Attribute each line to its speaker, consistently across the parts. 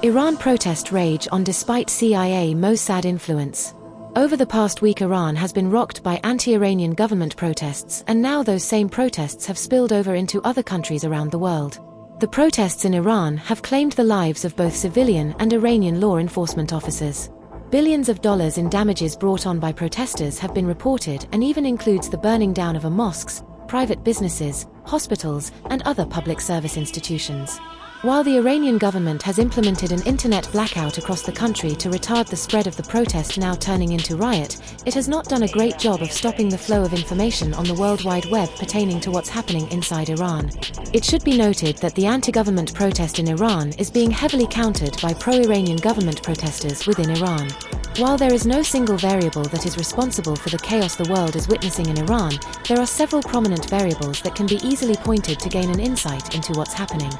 Speaker 1: Iran protest rage on despite CIA Mossad influence. Over the past week, Iran has been rocked by anti-Iranian government protests, and now those same protests have spilled over into other countries around the world. The protests in Iran have claimed the lives of both civilian and Iranian law enforcement officers. Billions of dollars in damages brought on by protesters have been reported, and even includes the burning down of mosques, private businesses, hospitals, and other public service institutions. While the Iranian government has implemented an internet blackout across the country to retard the spread of the protest now turning into riot, it has not done a great job of stopping the flow of information on the World Wide Web pertaining to what's happening inside Iran. It should be noted that the anti-government protest in Iran is being heavily countered by pro-Iranian government protesters within Iran. While there is no single variable that is responsible for the chaos the world is witnessing in Iran, there are several prominent variables that can be easily pointed to gain an insight into what's happening.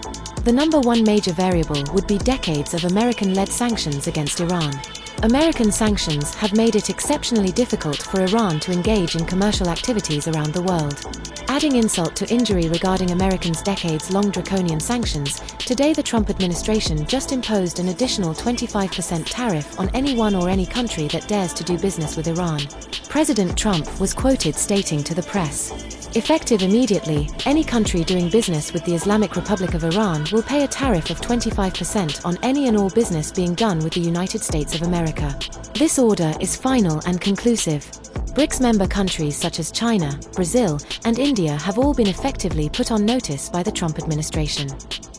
Speaker 1: The number one major variable would be decades of American-led sanctions against Iran. American sanctions have made it exceptionally difficult for Iran to engage in commercial activities around the world. Adding insult to injury regarding Americans' decades-long draconian sanctions, today the Trump administration just imposed an additional 25% tariff on anyone or any country that dares to do business with Iran. President Trump was quoted stating to the press, "Effective immediately, any country doing business with the Islamic Republic of Iran will pay a tariff of 25% on any and all business being done with the United States of America. This order is final and conclusive." BRICS member countries such as China, Brazil, and India have all been effectively put on notice by the Trump administration.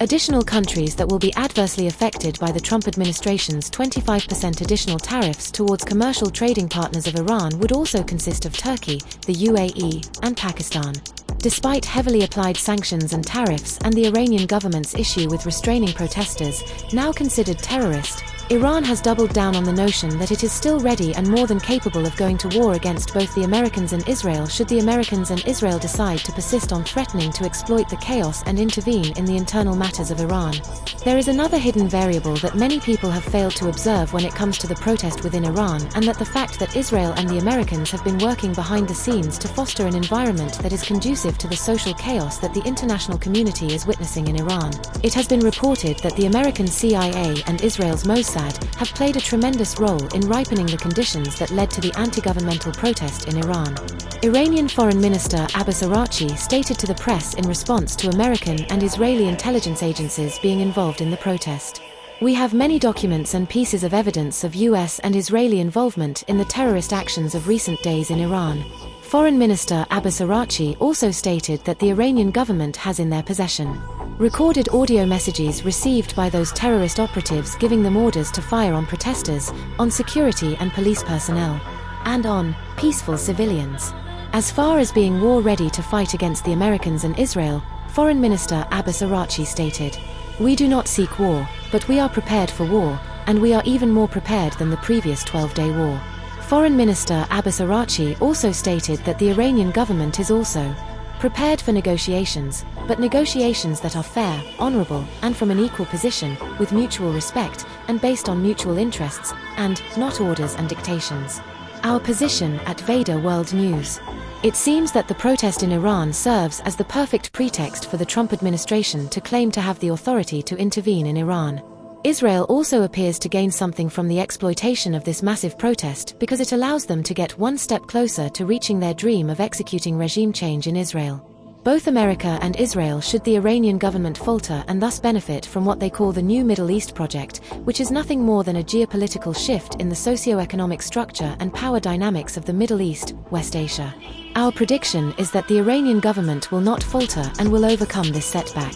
Speaker 1: Additional countries that will be adversely affected by the Trump administration's 25% additional tariffs towards commercial trading partners of Iran would also consist of Turkey, the UAE, and Pakistan. Despite heavily applied sanctions and tariffs and the Iranian government's issue with restraining protesters, now considered terrorist, Iran has doubled down on the notion that it is still ready and more than capable of going to war against both the Americans and Israel should the Americans and Israel decide to persist on threatening to exploit the chaos and intervene in the internal matters of Iran. There is another hidden variable that many people have failed to observe when it comes to the protest within Iran, and that the fact that Israel and the Americans have been working behind the scenes to foster an environment that is conducive to the social chaos that the international community is witnessing in Iran. It has been reported that the American CIA and Israel's Mossad have played a tremendous role in ripening the conditions that led to the anti-governmental protest in Iran. Iranian Foreign Minister Abbas Araghchi stated to the press in response to American and Israeli intelligence agencies being involved in the protest, "We have many documents and pieces of evidence of US and Israeli involvement in the terrorist actions of recent days in Iran." Foreign Minister Abbas Araghchi also stated that the Iranian government has in their possession recorded audio messages received by those terrorist operatives giving them orders to fire on protesters, on security and police personnel, and on peaceful civilians. As far as being war-ready to fight against the Americans and Israel, Foreign Minister Abbas Araghchi stated, "We do not seek war, but we are prepared for war, and we are even more prepared than the previous 12-day war." Foreign Minister Abbas Araghchi also stated that the Iranian government is also prepared for negotiations, but negotiations that are fair, honorable, and from an equal position, with mutual respect, and based on mutual interests, and not orders and dictations. Our position at VEDA World News. It seems that the protest in Iran serves as the perfect pretext for the Trump administration to claim to have the authority to intervene in Iran. Israel also appears to gain something from the exploitation of this massive protest because it allows them to get one step closer to reaching their dream of executing regime change in Israel. Both America and Israel should the Iranian government falter and thus benefit from what they call the New Middle East Project, which is nothing more than a geopolitical shift in the socio-economic structure and power dynamics of the Middle East, West Asia. Our prediction is that the Iranian government will not falter and will overcome this setback.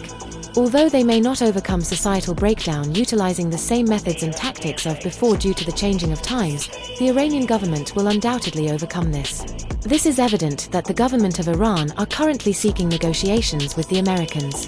Speaker 1: Although they may not overcome societal breakdown utilizing the same methods and tactics of before due to the changing of times, the Iranian government will undoubtedly overcome this. This is evident that the government of Iran are currently seeking negotiations with the Americans.